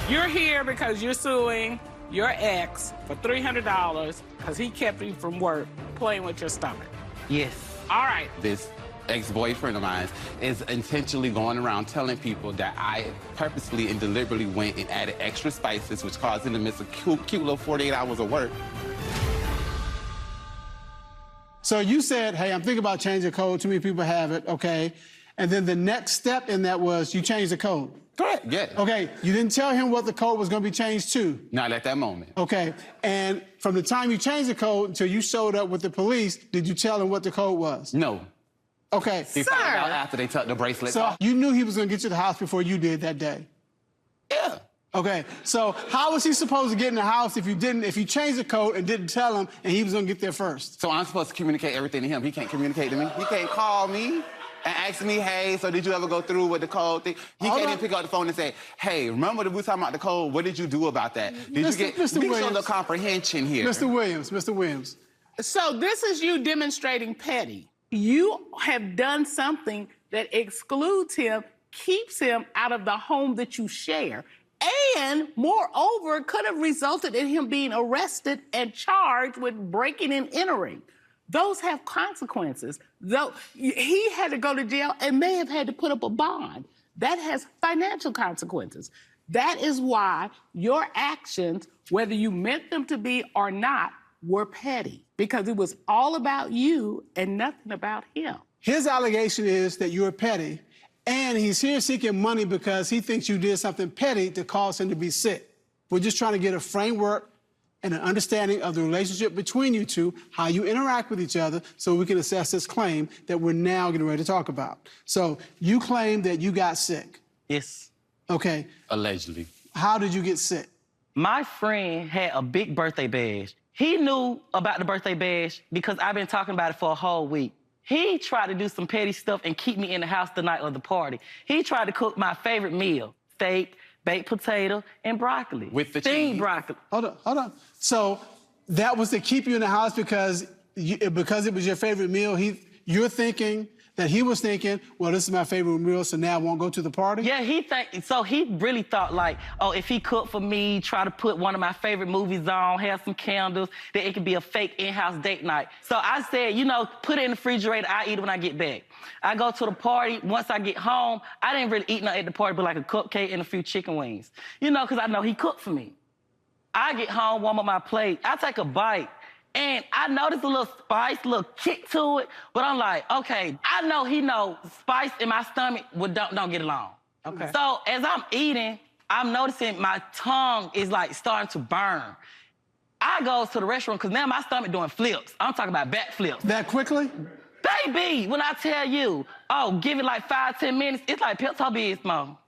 You're here because you're suing your ex for $300 because he kept you from work playing with your stomach. Yes. All right. This ex-boyfriend of mine is intentionally going around telling people that I purposely and deliberately went and added extra spices, which caused him to miss a cute little 48 hours of work. So you said, hey, I'm thinking about changing the code. Too many people have it, okay? And then the next step in that was you changed the code. Correct, yeah. Okay, you didn't tell him what the code was gonna be changed to. Not at that moment. Okay, and from the time you changed the code until you showed up with the police, did you tell him what the code was? No. Okay. He found out after they took the bracelet So off. you knew he was gonna get you to the house before you did that day? Yeah. Okay, so how was he supposed to get in the house if you changed the code and didn't tell him and he was gonna get there first? So I'm supposed to communicate everything to him. He can't communicate to me. He can't call me and ask me, hey, so did you ever go through with the code thing? He can't even pick up the phone and say, hey, remember that we were talking about the code? What did you do about that? Did you get the comprehension here? Mr. Williams. So this is you demonstrating petty. You have done something that excludes him, keeps him out of the home that you share, and moreover, could have resulted in him being arrested and charged with breaking and entering. Those have consequences. Though he had to go to jail and may have had to put up a bond. That has financial consequences. That is why your actions, whether you meant them to be or not, were petty, because it was all about you and nothing about him. His allegation is that you're petty, and he's here seeking money because he thinks you did something petty to cause him to be sick. We're just trying to get a framework and an understanding of the relationship between you two, how you interact with each other, so we can assess this claim that we're now getting ready to talk about. So you claim that you got sick. Yes. Okay. Allegedly. How did you get sick? My friend had a big birthday bash. He knew about the birthday bash because I've been talking about it for a whole week. He tried to do some petty stuff and keep me in the house the night of the party. He tried to cook my favorite meal, steak, baked potato, and broccoli. With the steamed cheese. broccoli. Hold on. So that was to keep you in the house because it was your favorite meal? You're thinking that he was thinking, well, this is my favorite meal, so now I won't go to the party? Yeah, he really thought like, oh, if he cooked for me, try to put one of my favorite movies on, have some candles, that it could be a fake in-house date night. So I said, you know, put it in the refrigerator, I eat it when I get back. I go to the party, once I get home, I didn't really eat nothing at the party but like a cupcake and a few chicken wings. You know, because I know he cooked for me. I get home, warm up my plate, I take a bite, and I noticed a little spice, a little kick to it, but I'm like, okay, I know he knows spice in my stomach don't get along. Okay. So as I'm eating, I'm noticing my tongue is like starting to burn. I go to the restroom because now my stomach doing flips. I'm talking about back flips. That quickly? Baby, when I tell you, oh, give it like 5-10 minutes, it's like Pepto Bismol, Mo.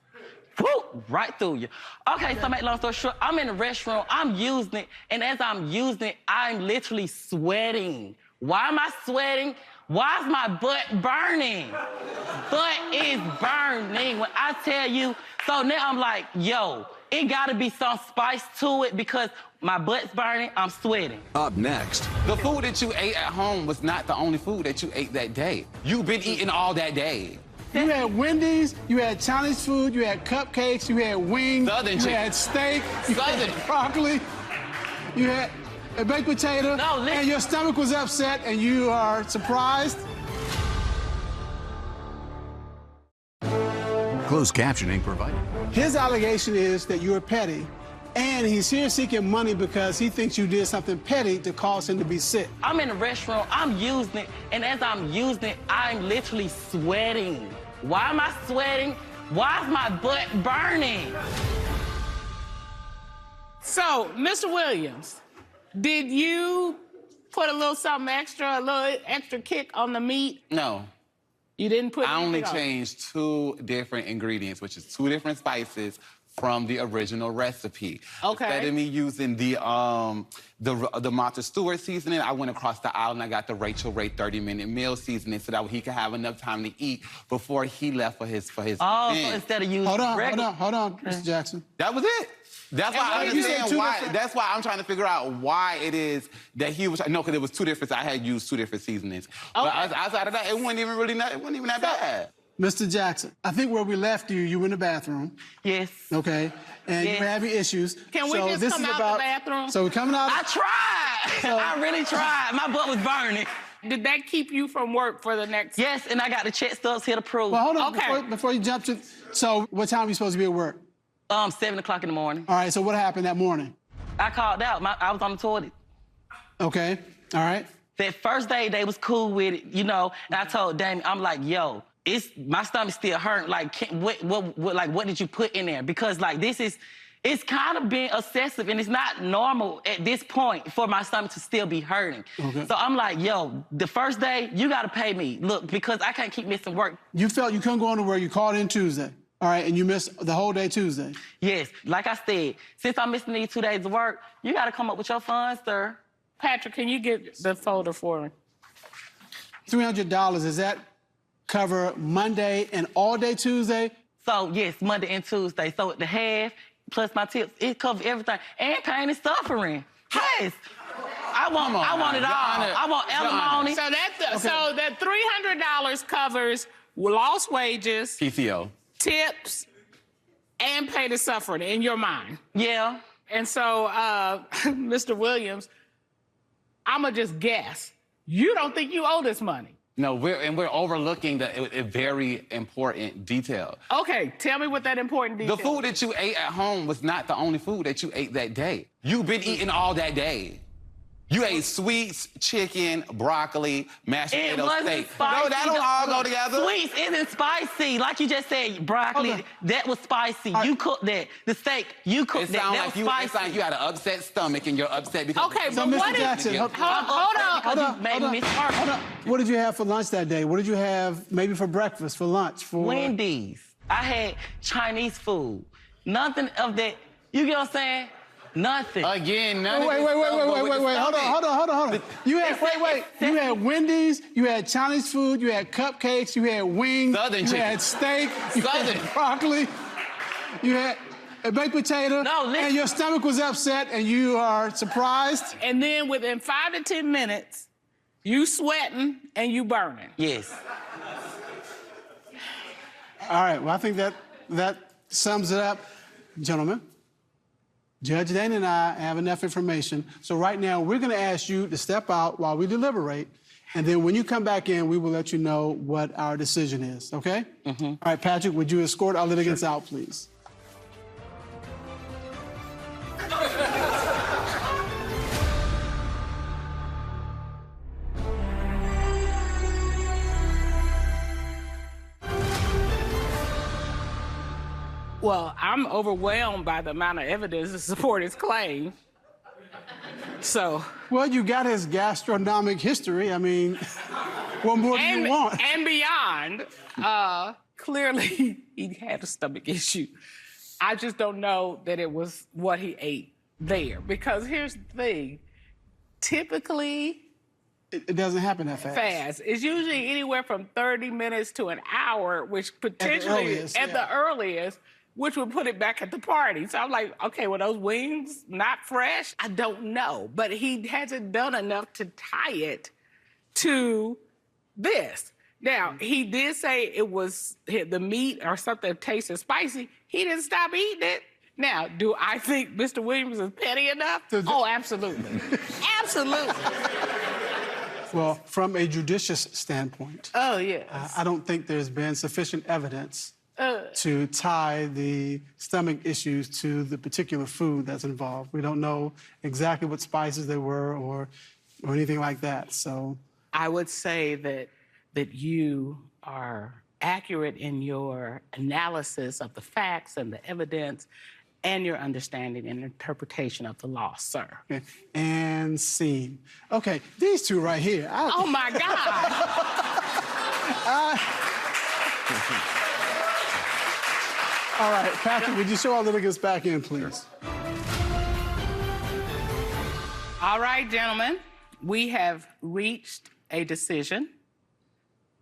Whoop, right through you. Okay, so make long story short, I'm in the restroom, I'm using it, and as I'm using it, I'm literally sweating. Why am I sweating? Why is my butt burning? Butt is burning when I tell you. So now I'm like, yo, it gotta be some spice to it because my butt's burning, I'm sweating. Up next. The food that you ate at home was not the only food that you ate that day. You've been eating all that day. You had Wendy's, you had Chinese food, you had cupcakes, you had wings, you had steak, you had broccoli, you had a baked potato, and your stomach was upset and you are surprised? Closed captioning provided. His allegation is that you're petty, and he's here seeking money because he thinks you did something petty to cause him to be sick. I'm in the restroom, I'm using it, and as I'm using it, I'm literally sweating. Why am I sweating? Why is my butt burning? So, Mr. Williams, did you put a little something extra, a little extra kick on the meat? No. You didn't put I only anything on? changed 2 different ingredients, which is 2 different spices from the original recipe. Okay. Instead of me using the Martha Stewart seasoning, I went across the aisle and I got the Rachel Ray 30-minute meal seasoning so that he could have enough time to eat before he left for his Oh, event. so instead of using Hold on, Mr. Jackson. That was it. That's why I understand why. different- That's why I'm trying to figure out why it is that he was. No, because it was 2 different. I had used 2 different seasonings. But outside of that, it wasn't even really. It wasn't even that bad. Mr. Jackson, I think where we left you, you were in the bathroom. Yes. Okay. And Yes. you were having issues. Can we just this come is out about, the bathroom? So we're coming out. I tried. I really tried. My butt was burning. Did that keep you from work for the next? Yes, and I got the check stubs here to prove. Well, hold on. Okay. Before you jump to. So what time are you supposed to be at work? 7 o'clock in the morning. All right. So what happened that morning? I called out. I was on the toilet. Okay. All right. That first day, they was cool with it, you know. And I told Damion, I'm like, yo, my stomach's still hurting. Like, what did you put in there? Because like it's kind of being excessive, and it's not normal at this point for my stomach to still be hurting. Okay. So I'm like, yo, the first day, you gotta pay me. Look, because I can't keep missing work. You felt you couldn't go on to work. You called in Tuesday. All right. And you missed the whole day Tuesday. Yes, like I said, since I'm missing these 2 days of work, you gotta come up with your funds, sir. Patrick, can you get the folder for me? $300, does that cover Monday and all day Tuesday? So yes, Monday and Tuesday. So the half plus my tips, it covers everything. And pain and suffering. Yes. I want it all. I want alimony. So that $300 covers lost wages, PTO. tips, and pay to suffering in your mind. Yeah. And so, Mr. Williams, I'ma just guess. You don't think you owe this money? No, we're overlooking a very important detail. Okay, tell me what that important detail The food that you ate at home was not the only food that you ate that day. You've been eating all that day. You ate sweets, chicken, broccoli, mashed It potato, wasn't steak. spicy. No, that don't all go together. Sweets isn't spicy. Like you just said, broccoli, that was spicy. You cooked that. The steak, you cooked It that. sounds That like was spicy. it's like you had an upset stomach and you're upset because. Okay, So, but Mr. what is... Jackson, hold You made me miss work. hold on. What did you have for lunch that day? What did you have maybe for breakfast, for lunch, for... Wendy's. I had Chinese food. Nothing of that. You get what I'm saying? Nothing. Again, none Wait. of this stuff go with the Hold on. You had Wendy's, you had Chinese food, you had cupcakes, you had wings, Southern you chicken. had steak, you Southern. had broccoli, you had a baked potato, No, listen. and your stomach was upset, and you are surprised. And then within 5 to 10 minutes, you sweating and you burning. Yes. All right, well, I think that sums it up. Gentlemen, Judge Dana and I have enough information. So right now, we're going to ask you to step out while we deliberate. And then when you come back in, we will let you know what our decision is, okay? Mm-hmm. All right, Patrick, would you escort our litigants out, please? Well, I'm overwhelmed by the amount of evidence to support his claim. So... Well, you got his gastronomic history. I mean, what more do you want? And beyond, clearly he had a stomach issue. I just don't know that it was what he ate there. Because here's the thing. Typically, It doesn't happen that fast. it's usually anywhere from 30 minutes to an hour, which potentially, at the earliest, which would put it back at the party. So I'm like, okay, were those wings not fresh? I don't know. But he hasn't done enough to tie it to this. Now, he did say it was the meat or something tasted spicy. He didn't stop eating it. Now, do I think Mr. Williams is petty enough? Oh, absolutely. Absolutely. Well, from a judicious standpoint, Oh, yes. I don't think there's been sufficient evidence to tie the stomach issues to the particular food that's involved. We don't know exactly what spices they were or anything like that. So I would say that you are accurate in your analysis of the facts and the evidence and your understanding and interpretation of the law, sir. okay. And scene. Okay, these two right here. Oh, my God. All right, Patrick, would you show our litigants back in, please? All right, gentlemen, we have reached a decision.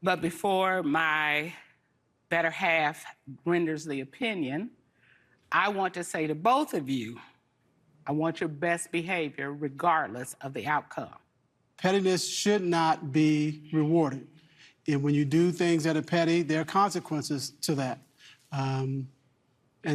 But before my better half renders the opinion, I want to say to both of you, I want your best behavior regardless of the outcome. Pettiness should not be rewarded. And when you do things that are petty, there are consequences to that. And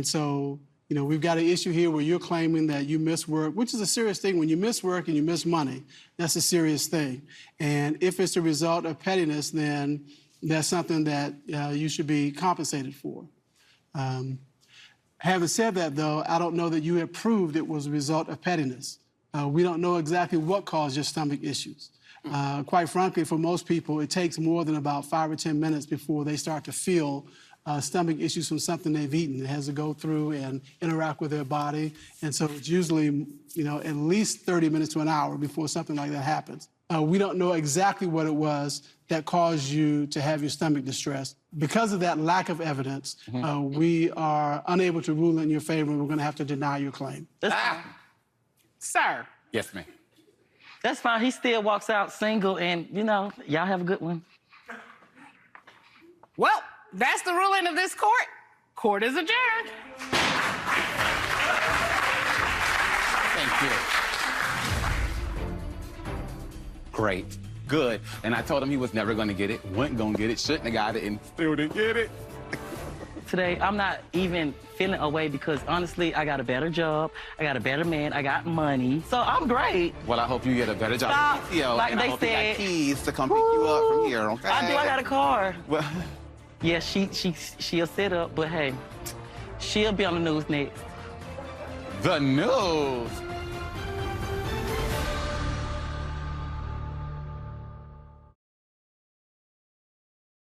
so, you know, we've got an issue here where you're claiming that you miss work, which is a serious thing. When you miss work and you miss money, that's a serious thing. And if it's a result of pettiness, then that's something that you should be compensated for. Having said that, though, I don't know that you have proved it was a result of pettiness. We don't know exactly what caused your stomach issues. Quite frankly, for most people, it takes more than about 5 or 10 minutes before they start to feel stomach issues from something they've eaten. It has to go through and interact with their body. And so it's usually, you know, at least 30 minutes to an hour before something like that happens. We don't know exactly what it was that caused you to have your stomach distress. Because of that lack of evidence, we are unable to rule in your favor, and we're going to have to deny your claim. Sir. Yes, ma'am. That's fine. He still walks out single, and, you know, y'all have a good one. Well, that's the ruling of this court. Court is adjourned. Thank you. Great. Good. And I told him he was never going to get it, wasn't going to get it, shouldn't have got it, and still didn't get it. Today, I'm not even feeling away because, honestly, I got a better job, I got a better man, I got money, so I'm great. Well, I hope you get a better job. Stop. PTO, Like and they I hope you said. got keys to come pick you up from here, okay? I do, I got a car. Well, Yeah, she'll sit up, but hey, she'll be on the news next. the news.